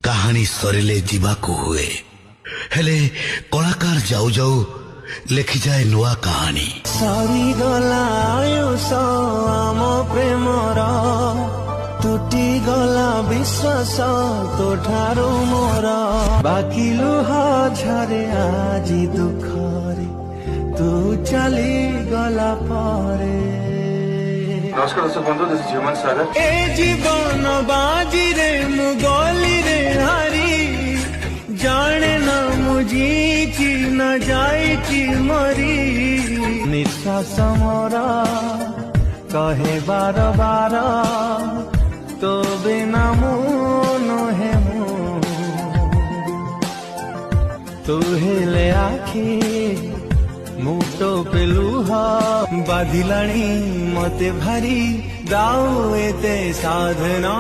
କାହାଣୀ ସରିଲେ ଯିବାକୁ ହୁଏ, ହେଲେ କଳାକାର ଯାଉ ଯାଉ ଲେଖିଯାଏ ନୂଆ କାହାଣୀ। ସରିଗଲା ଆୟୁଷ ଆମ ପ୍ରେମର, ତୁଟିଗଲା ବିଶ୍ୱାସ ତୋଠାରୁ ମୋର, ବାକି ଲୁହ ଝରେ ଆଜି ଦୁଃଖରେ ତୁ ଚାଲିଗଲା ପରେ। नमस्कार दोस्तों बंधु, दिस इज ह्यूमन सागर। ए जीवन बाजी रे मु गली रे हारी, जाने ना मुझी की न जाई की मरी, निश्वास मोरा कहे बार बार तो बिना मुन है मु, तू हेले आखी मुटो पे लुह बाधिलाणी मते भारी, दाऊ एते साधना